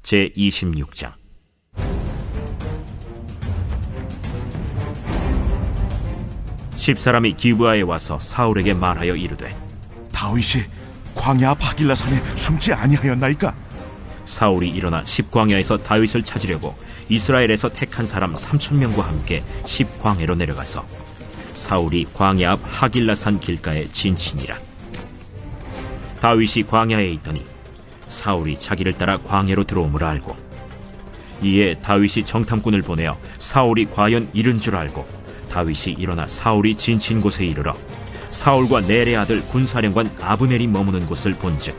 제26장. 십사람이 기브아에 와서 사울에게 말하여 이르되, 다윗이 광야 앞 하길라산에 숨지 아니하였나이까? 사울이 일어나 십광야에서 다윗을 찾으려고 이스라엘에서 택한 사람 3,000명과 함께 십광야로 내려가서 사울이 광야 앞 하길라산 길가에 진친이라. 다윗이 광야에 있더니 사울이 자기를 따라 광야로 들어옴을 알고, 이에 다윗이 정탐꾼을 보내어 사울이 과연 이른 줄 알고 다윗이 일어나 사울이 진친 곳에 이르러 사울과 넬의 아들 군사령관 아브넬이 머무는 곳을 본즉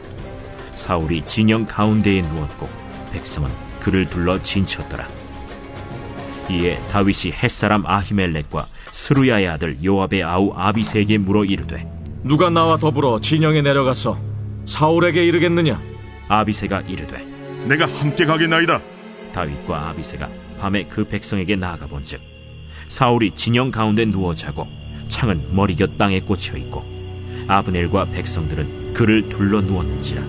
사울이 진영 가운데에 누웠고 백성은 그를 둘러 진쳤더라. 이에 다윗이 햇사람 아히멜렉과 스루야의 아들 요압의 아우 아비새에게 물어 이르되, 누가 나와 더불어 진영에 내려가서 사울에게 이르겠느냐? 아비새가 이르되, 내가 함께 가겠나이다. 다윗과 아비새가 밤에 그 백성에게 나아가 본즉 사울이 진영 가운데 누워 자고 창은 머리곁 땅에 꽂혀 있고 아브넬과 백성들은 그를 둘러 누웠는지라.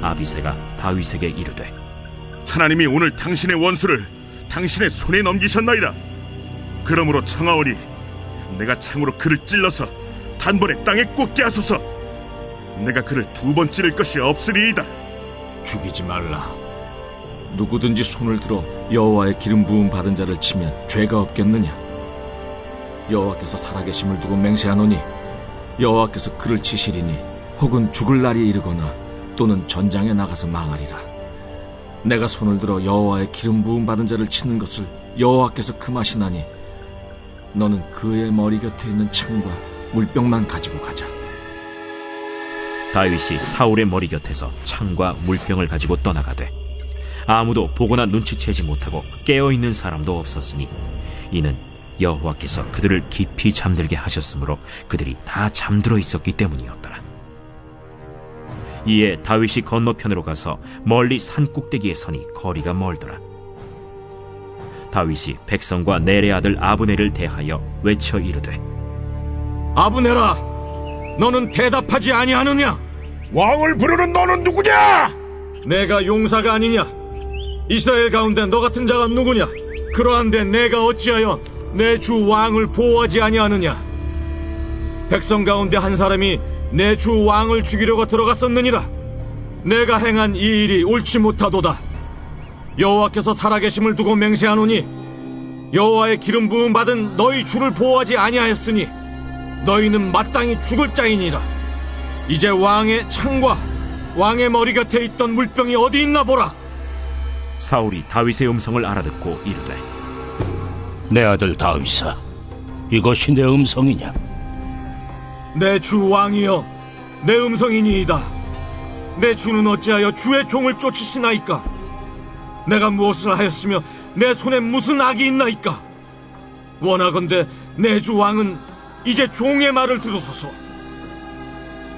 아비새가 다윗에게 이르되, 하나님이 오늘 당신의 원수를 당신의 손에 넘기셨나이다. 그러므로 청하오니 내가 창으로 그를 찔러서 단번에 땅에 꽂게 하소서. 내가 그를 2번 찌를 것이 없으리이다. 죽이지 말라. 누구든지 손을 들어 여호와의 기름 부음 받은 자를 치면 죄가 없겠느냐? 여호와께서 살아계심을 두고 맹세하노니 여호와께서 그를 치시리니 혹은 죽을 날이 이르거나 또는 전장에 나가서 망하리라. 내가 손을 들어 여호와의 기름 부음 받은 자를 치는 것을 여호와께서 금하시나니 너는 그의 머리 곁에 있는 창과 물병만 가지고 가자. 다윗이 사울의 머리 곁에서 창과 물병을 가지고 떠나가되 아무도 보거나 눈치채지 못하고 깨어있는 사람도 없었으니 이는 여호와께서 그들을 깊이 잠들게 하셨으므로 그들이 다 잠들어 있었기 때문이었더라. 이에 다윗이 건너편으로 가서 멀리 산 꼭대기에 서니 거리가 멀더라. 다윗이 백성과 넬의 아들 아브넬을 대하여 외쳐 이르되, 아브넬아, 너는 대답하지 아니하느냐? 왕을 부르는 너는 누구냐? 내가 용사가 아니냐? 이스라엘 가운데 너 같은 자가 누구냐? 그러한데 내가 어찌하여 내 주 왕을 보호하지 아니하느냐? 백성 가운데 한 사람이 내 주 왕을 죽이려고 들어갔었느니라. 내가 행한 이 일이 옳지 못하도다. 여호와께서 살아계심을 두고 맹세하노니 여호와의 기름 부음 받은 너희 주를 보호하지 아니하였으니 너희는 마땅히 죽을 자이니라. 이제 왕의 창과 왕의 머리 곁에 있던 물병이 어디 있나 보라. 사울이 다윗의 음성을 알아듣고 이르되, 내 아들 다윗아, 이것이 내 음성이냐? 내 주 왕이여, 내 음성이니이다. 내 주는 어찌하여 주의 종을 쫓으시나이까? 내가 무엇을 하였으며 내 손에 무슨 악이 있나이까? 원하건대 내 주 왕은 이제 종의 말을 들으소서.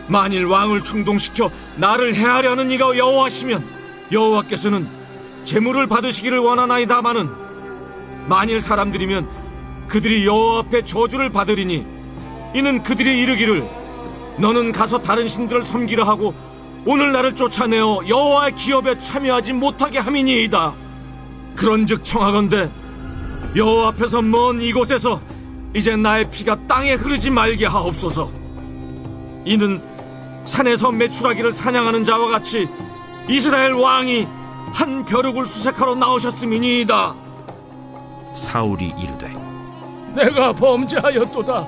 만일 왕을 충동시켜 나를 해하려는 이가 여호와시면 여호와께서는 제물을 받으시기를 원하나이다마는 만일 사람들이면 그들이 여호와 앞에 저주를 받으리니 이는 그들이 이르기를 너는 가서 다른 신들을 섬기려 하고 오늘 나를 쫓아내어 여호와의 기업에 참여하지 못하게 함이니이다. 그런즉 청하건대 여호와 앞에서 먼 이곳에서 이제 나의 피가 땅에 흐르지 말게 하옵소서. 이는 산에서 메추라기를 사냥하는 자와 같이 이스라엘 왕이 한 벼룩을 수색하러 나오셨음이니이다. 사울이 이르되, 내가 범죄하였도다.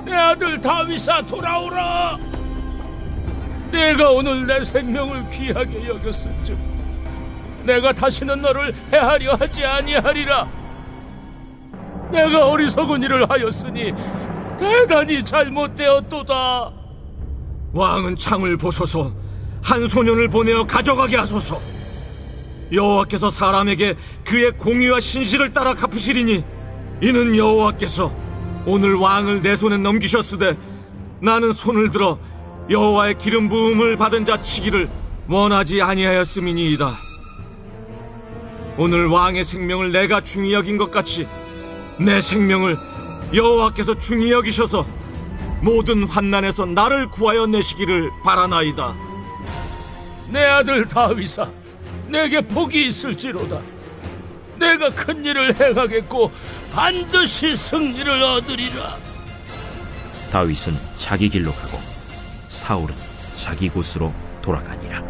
내 아들 다윗아, 돌아오라. 내가 오늘 내 생명을 귀하게 여겼은즉 내가 다시는 너를 해하려 하지 아니하리라. 내가 어리석은 일을 하였으니 대단히 잘못되었도다. 왕은 창을 보소서. 한 소년을 보내어 가져가게 하소서. 여호와께서 사람에게 그의 공의와 신실을 따라 갚으시리니 이는 여호와께서 오늘 왕을 내 손에 넘기셨으되 나는 손을 들어 여호와의 기름 부음을 받은 자 치기를 원하지 아니하였음이니이다. 오늘 왕의 생명을 내가 중히 여긴 것 같이 내 생명을 여호와께서 중히 여기셔서 모든 환난에서 나를 구하여 내시기를 바라나이다. 내 아들 다윗아, 내게 복이 있을지로다. 내가 큰 일을 행하겠고 반드시 승리를 얻으리라. 다윗은 자기 길로 가고 사울은 자기 곳으로 돌아가니라.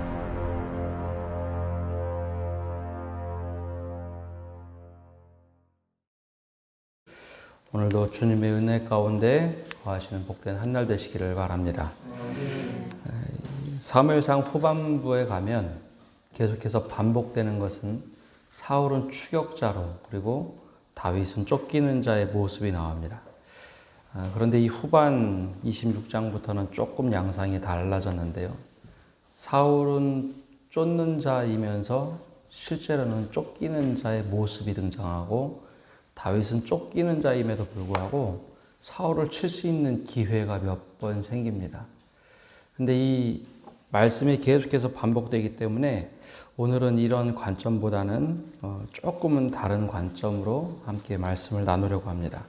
오늘도 주님의 은혜 가운데 거하시는 복된 한날 되시기를 바랍니다. 사무엘상 후반부에 가면 계속해서 반복되는 것은 사울은 추격자로 그리고 다윗은 쫓기는 자의 모습이 나옵니다. 그런데 이 후반 26장부터는 조금 양상이 달라졌는데요. 사울은 쫓는 자이면서 실제로는 쫓기는 자의 모습이 등장하고 다윗은 쫓기는 자임에도 불구하고 사울을 칠 수 있는 기회가 몇 번 생깁니다. 근데 이 말씀이 계속해서 반복되기 때문에 오늘은 이런 관점보다는 조금은 다른 관점으로 함께 말씀을 나누려고 합니다.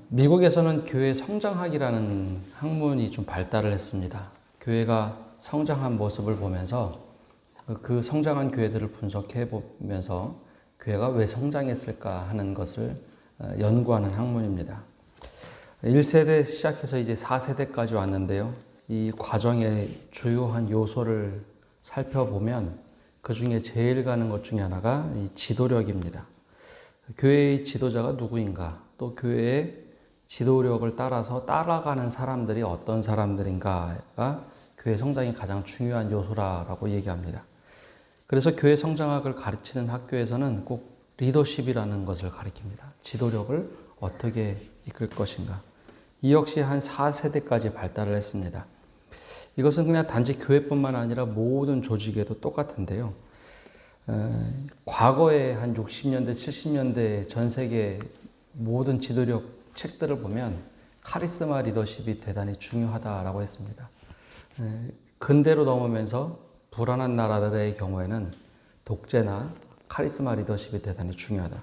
미국에서는 교회 성장학이라는 학문이 좀 발달을 했습니다. 교회가 성장한 모습을 보면서 그 성장한 교회들을 분석해 보면서 교회가 왜 성장했을까 하는 것을 연구하는 학문입니다. 1세대 시작해서 이제 4세대까지 왔는데요. 이 과정의 주요한 요소를 살펴보면 그 중에 제일 가는 것 중에 하나가 이 지도력입니다. 교회의 지도자가 누구인가, 또 교회의 지도력을 따라서 따라가는 사람들이 어떤 사람들인가가 교회 성장이 가장 중요한 요소라고 얘기합니다. 그래서 교회 성장학을 가르치는 학교에서는 꼭 리더십이라는 것을 가르칩니다. 지도력을 어떻게 이끌 것인가. 이 역시 한 4세대까지 발달을 했습니다. 이것은 그냥 단지 교회뿐만 아니라 모든 조직에도 똑같은데요. 과거에 한 60년대, 70년대 전 세계 모든 지도력 책들을 보면 카리스마 리더십이 대단히 중요하다라고 했습니다. 근대로 넘으면서 불안한 나라들의 경우에는 독재나 카리스마 리더십이 대단히 중요하다.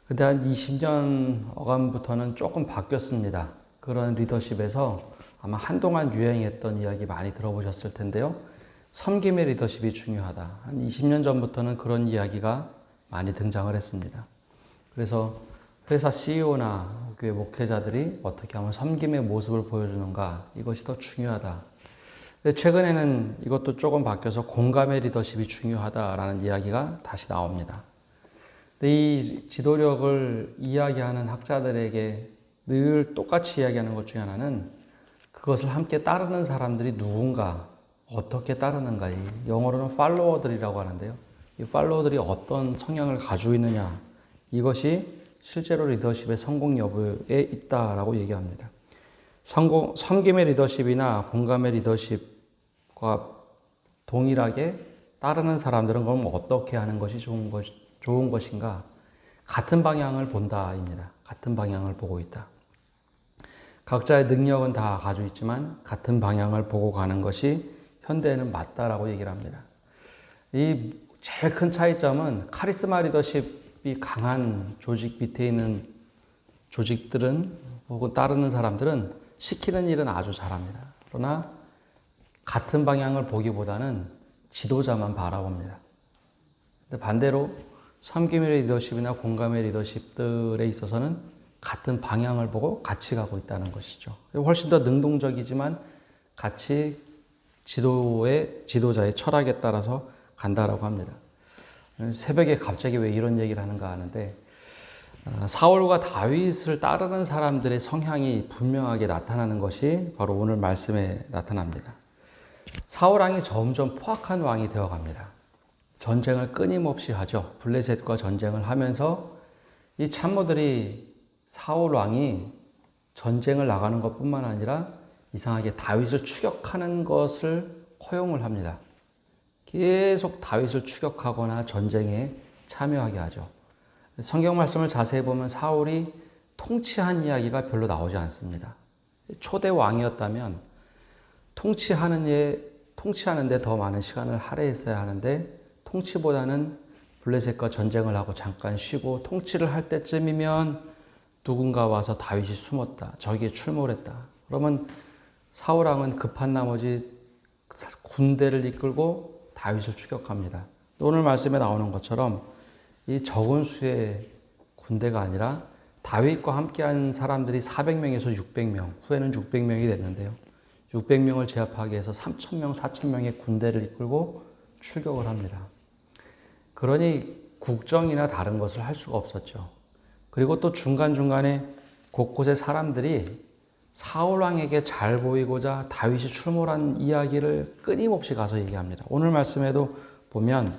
근데 한 20년 어간부터는 조금 바뀌었습니다. 그런 리더십에서 아마 한동안 유행했던 이야기 많이 들어보셨을 텐데요. 섬김의 리더십이 중요하다. 한 20년 전부터는 그런 이야기가 많이 등장을 했습니다. 그래서 회사 CEO나 교회 목회자들이 어떻게 하면 섬김의 모습을 보여주는가, 이것이 더 중요하다. 근데 최근에는 이것도 조금 바뀌어서 공감의 리더십이 중요하다라는 이야기가 다시 나옵니다. 근데 이 지도력을 이야기하는 학자들에게 늘 똑같이 이야기하는 것 중에 하나는 그것을 함께 따르는 사람들이 누군가, 어떻게 따르는가. 영어로는 팔로워들이라고 하는데요. 이 팔로워들이 어떤 성향을 가지고 있느냐, 이것이 실제로 리더십의 성공 여부에 있다라고 얘기합니다. 섬김의 리더십이나 공감의 리더십과 동일하게 따르는 사람들은 그럼 어떻게 하는 것이 좋은 것인가? 같은 방향을 본다입니다. 같은 방향을 보고 있다. 각자의 능력은 다 가지고 있지만 같은 방향을 보고 가는 것이 현대에는 맞다라고 얘기를 합니다. 이 제일 큰 차이점은 카리스마 리더십이 강한 조직 밑에 있는 조직들은 혹은 따르는 사람들은 시키는 일은 아주 잘합니다. 그러나 같은 방향을 보기보다는 지도자만 바라봅니다. 근데 반대로 섬김의 리더십이나 공감의 리더십들에 있어서는 같은 방향을 보고 같이 가고 있다는 것이죠. 훨씬 더 능동적이지만 같이 지도자의 철학에 따라서 간다라고 합니다. 새벽에 갑자기 왜 이런 얘기를 하는가 하는데, 사울과 다윗을 따르는 사람들의 성향이 분명하게 나타나는 것이 바로 오늘 말씀에 나타납니다. 사울 왕이 점점 포악한 왕이 되어갑니다. 전쟁을 끊임없이 하죠. 블레셋과 전쟁을 하면서 이 참모들이 사울 왕이 전쟁을 나가는 것뿐만 아니라 이상하게 다윗을 추격하는 것을 허용을 합니다. 계속 다윗을 추격하거나 전쟁에 참여하게 하죠. 성경 말씀을 자세히 보면 사울이 통치한 이야기가 별로 나오지 않습니다. 초대 왕이었다면 통치하는데 더 많은 시간을 할애했어야 하는데, 통치보다는 블레셋과 전쟁을 하고 잠깐 쉬고 통치를 할 때쯤이면 누군가 와서 다윗이 숨었다, 저기에 출몰했다. 그러면 사울 왕은 급한 나머지 군대를 이끌고 다윗을 추격합니다. 오늘 말씀에 나오는 것처럼 이 적은 수의 군대가 아니라 다윗과 함께한 사람들이 400명에서 600명, 후에는 600명이 됐는데요. 600명을 제압하기 위해서 3,000명, 4,000명의 군대를 이끌고 출격을 합니다. 그러니 국정이나 다른 것을 할 수가 없었죠. 그리고 또 중간중간에 곳곳에 사람들이 사울 왕에게 잘 보이고자 다윗이 출몰한 이야기를 끊임없이 가서 얘기합니다. 오늘 말씀에도 보면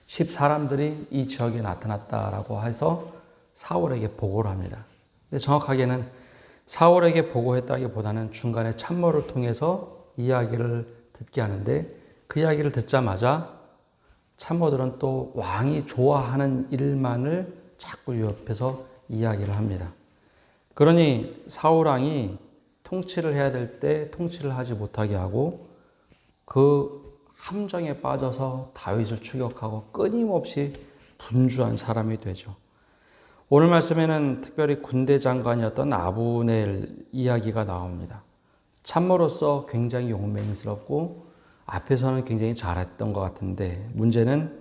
10사람들이 이 지역에 나타났다라고 해서 사울에게 보고를 합니다. 근데 정확하게는 사울에게 보고했다기보다는 중간에 참모를 통해서 이야기를 듣게 하는데 그 이야기를 듣자마자 참모들은 또 왕이 좋아하는 일만을 자꾸 옆에서 이야기를 합니다. 그러니 사울 왕이 통치를 해야 될 때 통치를 하지 못하게 하고 그 함정에 빠져서 다윗을 추격하고 끊임없이 분주한 사람이 되죠. 오늘 말씀에는 특별히 군대 장관이었던 아브넬 이야기가 나옵니다. 참모로서 굉장히 용맹스럽고 앞에서는 굉장히 잘했던 것 같은데 문제는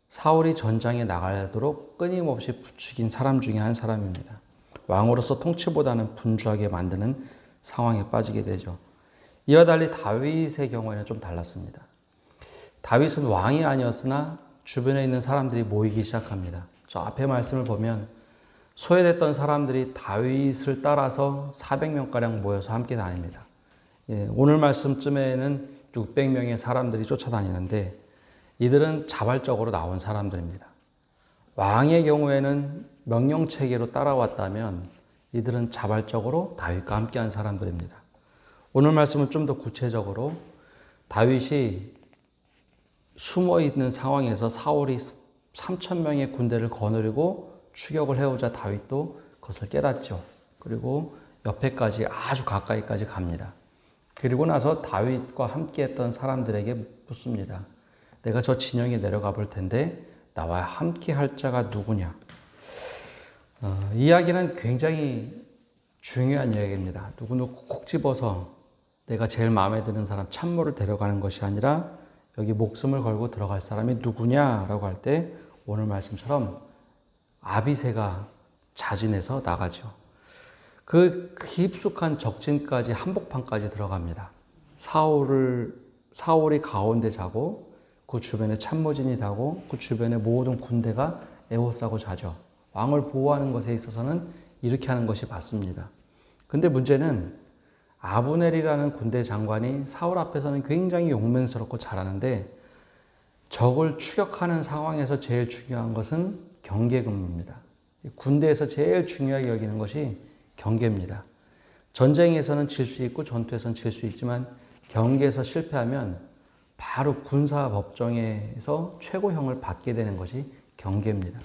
사울이 전장에 나가도록 끊임없이 부추긴 사람 중에 한 사람입니다. 왕으로서 통치보다는 분주하게 만드는 상황에 빠지게 되죠. 이와 달리 다윗의 경우에는 좀 달랐습니다. 다윗은 왕이 아니었으나 주변에 있는 사람들이 모이기 시작합니다. 저 앞에 말씀을 보면 소외됐던 사람들이 다윗을 따라서 400명가량 모여서 함께 다닙니다. 오늘 말씀쯤에는 600명의 사람들이 쫓아다니는데 이들은 자발적으로 나온 사람들입니다. 왕의 경우에는 명령체계로 따라왔다면 이들은 자발적으로 다윗과 함께한 사람들입니다. 오늘 말씀은 좀 더 구체적으로 다윗이 숨어있는 상황에서 사울이 3,000명의 군대를 거느리고 추격을 해오자 다윗도 그것을 깨닫죠. 그리고 옆에까지 아주 가까이까지 갑니다. 그리고 나서 다윗과 함께했던 사람들에게 묻습니다. 내가 저 진영에 내려가 볼 텐데 나와 함께 할 자가 누구냐? 이야기는 굉장히 중요한 이야기입니다. 누구누구 콕 집어서 내가 제일 마음에 드는 사람 참모를 데려가는 것이 아니라 여기 목숨을 걸고 들어갈 사람이 누구냐라고 할 때 오늘 말씀처럼 아비새가 자진해서 나가죠. 그 깊숙한 적진까지 한복판까지 들어갑니다. 사울이 가운데 자고 그 주변에 참모진이 자고 그 주변에 모든 군대가 에워싸고 자죠. 왕을 보호하는 것에 있어서는 이렇게 하는 것이 맞습니다. 근데 문제는 아브넬이라는 군대 장관이 사울 앞에서는 굉장히 용맹스럽고 잘하는데 적을 추격하는 상황에서 제일 중요한 것은 경계근무입니다. 군대에서 제일 중요하게 여기는 것이 경계입니다. 전쟁에서는 질 수 있고 전투에서는 질 수 있지만 경계에서 실패하면 바로 군사법정에서 최고형을 받게 되는 것이 경계입니다.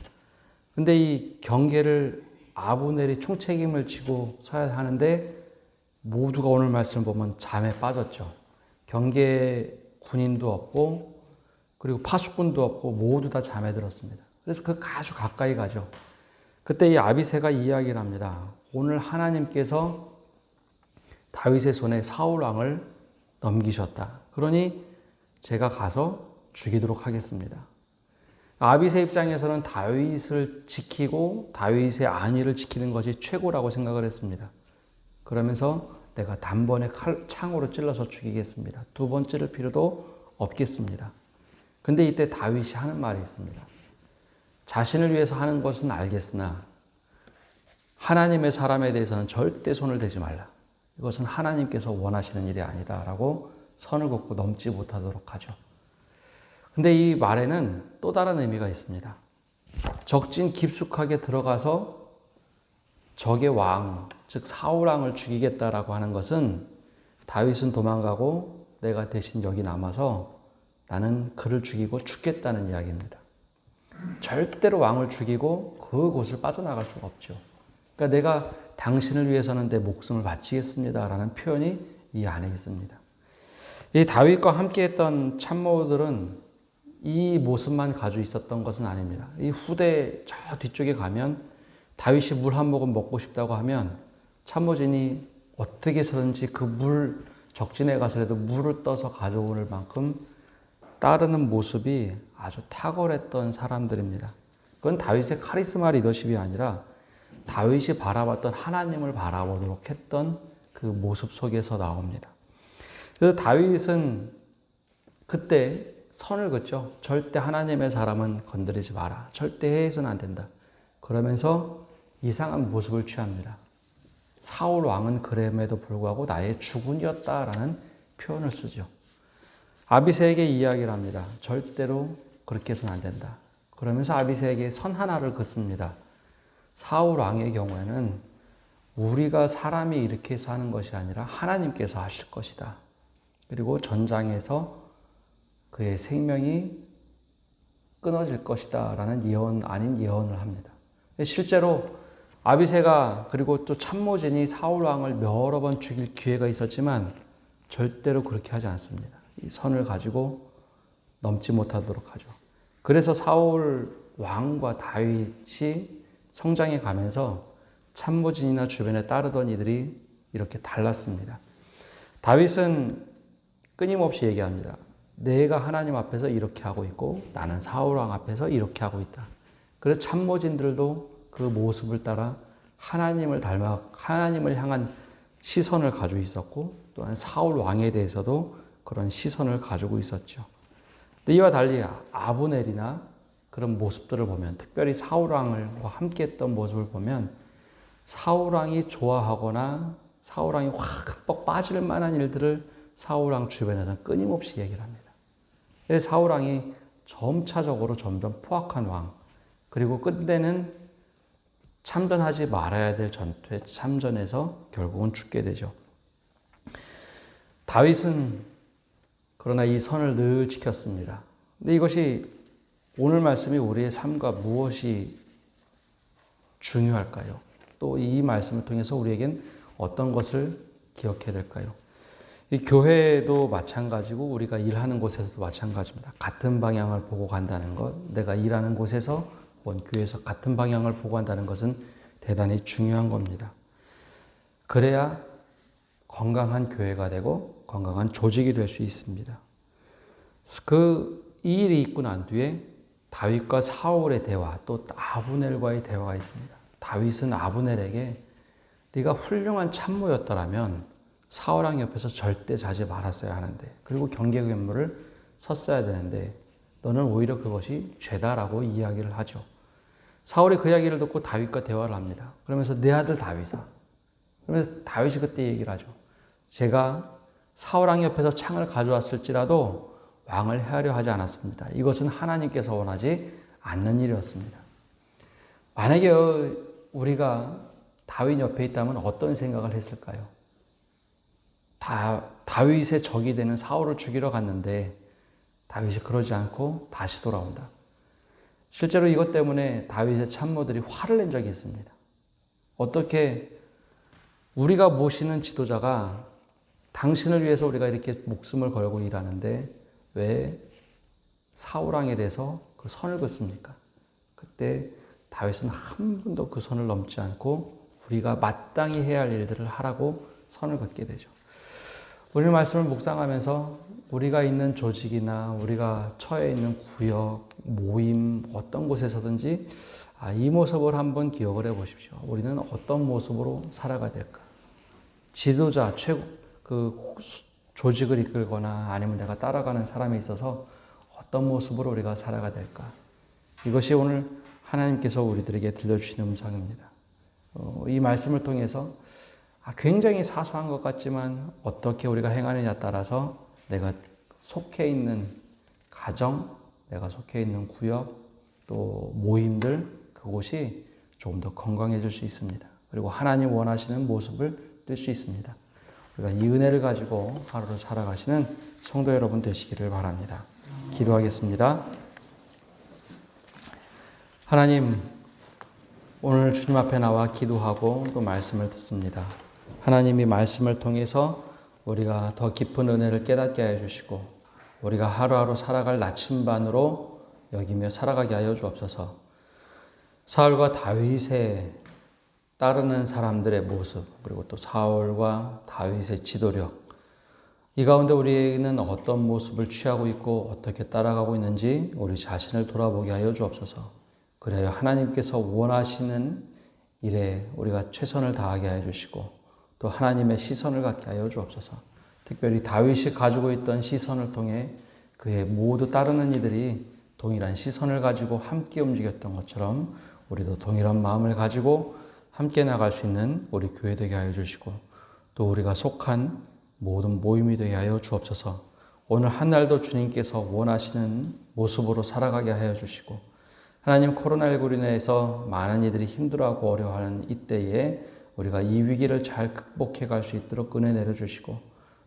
근데 이 경계를 아브넬이 총책임을 지고 서야 하는데 모두가 오늘 말씀을 보면 잠에 빠졌죠. 경계 군인도 없고 그리고 파수꾼도 없고 모두 다 잠에 들었습니다. 그래서 그 아주 가까이 가죠. 그때 이 아비새가 이야기를 합니다. 오늘 하나님께서 다윗의 손에 사울 왕을 넘기셨다. 그러니 제가 가서 죽이도록 하겠습니다. 아비새 입장에서는 다윗을 지키고 다윗의 안위를 지키는 것이 최고라고 생각을 했습니다. 그러면서 내가 단번에 창으로 찔러서 죽이겠습니다. 두 번 찌를 필요도 없겠습니다. 근데 이때 다윗이 하는 말이 있습니다. 자신을 위해서 하는 것은 알겠으나 하나님의 사람에 대해서는 절대 손을 대지 말라. 이것은 하나님께서 원하시는 일이 아니다 라고 선을 긋고 넘지 못하도록 하죠. 근데 이 말에는 또 다른 의미가 있습니다. 적진 깊숙하게 들어가서 적의 왕, 즉 사울 왕을 죽이겠다라고 하는 것은 다윗은 도망가고 내가 대신 여기 남아서 나는 그를 죽이고 죽겠다는 이야기입니다. 절대로 왕을 죽이고 그곳을 빠져나갈 수가 없죠. 그러니까 내가 당신을 위해서는 내 목숨을 바치겠습니다라는 표현이 이 안에 있습니다. 이 다윗과 함께했던 참모들은 이 모습만 가지고 있었던 것은 아닙니다. 이 후대 저 뒤쪽에 가면 다윗이 물 한 모금 먹고 싶다고 하면 참모진이 어떻게 해서든지 그 적진에 가서라도 물을 떠서 가져올 만큼 따르는 모습이 아주 탁월했던 사람들입니다. 그건 다윗의 카리스마 리더십이 아니라 다윗이 바라봤던 하나님을 바라보도록 했던 그 모습 속에서 나옵니다. 그래서 다윗은 그때 선을 긋죠. 절대 하나님의 사람은 건드리지 마라. 절대 해서는 안 된다. 그러면서 이상한 모습을 취합니다. 사울 왕은 그럼에도 불구하고 나의 주군이었다라는 표현을 쓰죠. 아비새에게 이야기를 합니다. 절대로 그렇게 해서는 안 된다. 그러면서 아비새에게 선 하나를 긋습니다. 사울 왕의 경우에는 우리가 사람이 이렇게 해서 하는 것이 아니라 하나님께서 하실 것이다. 그리고 전장에서 그의 생명이 끊어질 것이다 라는 예언 아닌 예언을 합니다. 실제로 아비새가 그리고 또 참모진이 사울 왕을 여러 번 죽일 기회가 있었지만 절대로 그렇게 하지 않습니다. 이 선을 가지고 넘지 못하도록 하죠. 그래서 사울 왕과 다윗이 성장해 가면서 참모진이나 주변에 따르던 이들이 이렇게 달랐습니다. 다윗은 끊임없이 얘기합니다. 내가 하나님 앞에서 이렇게 하고 있고 나는 사울 왕 앞에서 이렇게 하고 있다. 그래서 참모진들도 그 모습을 따라 하나님을 닮아 하나님을 향한 시선을 가지고 있었고 또한 사울 왕에 대해서도 그런 시선을 가지고 있었죠. 근데 이와 달리 아브넬이나 그런 모습들을 보면 특별히 사울 왕과 함께했던 모습을 보면 사울 왕이 좋아하거나 사울 왕이 확 흠뻑 빠질 만한 일들을 사울 왕 주변에서는 끊임없이 얘기를 합니다. 사울 왕이 점차적으로 점점 포악한 왕 그리고 끝내는 참전하지 말아야 될 전투에 참전해서 결국은 죽게 되죠. 다윗은 그러나 이 선을 늘 지켰습니다. 근데 이것이 오늘 말씀이 우리의 삶과 무엇이 중요할까요? 또 이 말씀을 통해서 우리에겐 어떤 것을 기억해야 될까요? 이 교회도 마찬가지고 우리가 일하는 곳에서도 마찬가지입니다. 같은 방향을 보고 간다는 것, 내가 일하는 곳에서 혹은 교회에서 같은 방향을 보고 간다는 것은 대단히 중요한 겁니다. 그래야 건강한 교회가 되고 건강한 조직이 될 수 있습니다. 이 일이 있고 난 뒤에 다윗과 사울의 대화, 또 아브넬과의 대화가 있습니다. 다윗은 아브넬에게 네가 훌륭한 참모였더라면 사울 왕 옆에서 절대 자지 말았어야 하는데 그리고 경계근무를 섰어야 되는데 너는 오히려 그것이 죄다라고 이야기를 하죠. 사울이 그 이야기를 듣고 다윗과 대화를 합니다. 그러면서 내 아들 다윗아. 그러면서 다윗이 그때 얘기를 하죠. 제가 사울 왕 옆에서 창을 가져왔을지라도 왕을 해하려 하지 않았습니다. 이것은 하나님께서 원하지 않는 일이었습니다. 만약에 우리가 다윗 옆에 있다면 어떤 생각을 했을까요? 다윗의 적이 되는 사울을 죽이러 갔는데 다윗이 그러지 않고 다시 돌아온다. 실제로 이것 때문에 다윗의 참모들이 화를 낸 적이 있습니다. 어떻게 우리가 모시는 지도자가 당신을 위해서 우리가 이렇게 목숨을 걸고 일하는데 왜 사울 왕에 대해서 그 선을 긋습니까? 그때 다윗은 한 번도 그 선을 넘지 않고 우리가 마땅히 해야 할 일들을 하라고 선을 긋게 되죠. 오늘 말씀을 묵상하면서 우리가 있는 조직이나 우리가 처해 있는 구역, 모임, 어떤 곳에서든지 이 모습을 한번 기억을 해 보십시오. 우리는 어떤 모습으로 살아가야 될까? 지도자, 그 조직을 이끌거나 아니면 내가 따라가는 사람에 있어서 어떤 모습으로 우리가 살아가야 될까? 이것이 오늘 하나님께서 우리들에게 들려주시는 음성입니다. 이 말씀을 통해서 굉장히 사소한 것 같지만 어떻게 우리가 행하느냐에 따라서 내가 속해 있는 가정, 내가 속해 있는 구역, 또 모임들, 그곳이 조금 더 건강해질 수 있습니다. 그리고 하나님 원하시는 모습을 뜰 수 있습니다. 우리가 이 은혜를 가지고 하루를 살아가시는 성도 여러분 되시기를 바랍니다. 기도하겠습니다. 하나님, 오늘 주님 앞에 나와 기도하고 또 말씀을 듣습니다. 하나님이 말씀을 통해서 우리가 더 깊은 은혜를 깨닫게 하여 주시고 우리가 하루하루 살아갈 나침반으로 여기며 살아가게 하여 주옵소서. 사울과 다윗에 따르는 사람들의 모습 그리고 또 사울과 다윗의 지도력 이 가운데 우리는 어떤 모습을 취하고 있고 어떻게 따라가고 있는지 우리 자신을 돌아보게 하여 주옵소서. 그래야 하나님께서 원하시는 일에 우리가 최선을 다하게 하여 주시고 또 하나님의 시선을 갖게 하여 주옵소서. 특별히 다윗이 가지고 있던 시선을 통해 그의 모두 따르는 이들이 동일한 시선을 가지고 함께 움직였던 것처럼 우리도 동일한 마음을 가지고 함께 나갈 수 있는 우리 교회 되게 하여 주시고 또 우리가 속한 모든 모임이 되게 하여 주옵소서. 오늘 한 날도 주님께서 원하시는 모습으로 살아가게 하여 주시고 하나님 코로나19로 인해서 많은 이들이 힘들어하고 어려워하는 이때에 우리가 이 위기를 잘 극복해 갈 수 있도록 은혜 내려주시고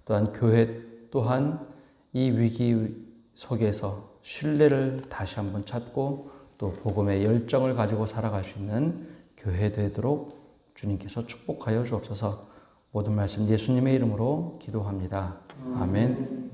또한 교회 또한 이 위기 속에서 신뢰를 다시 한번 찾고 또 복음의 열정을 가지고 살아갈 수 있는 교회 되도록 주님께서 축복하여 주옵소서. 모든 말씀 예수님의 이름으로 기도합니다. 아멘.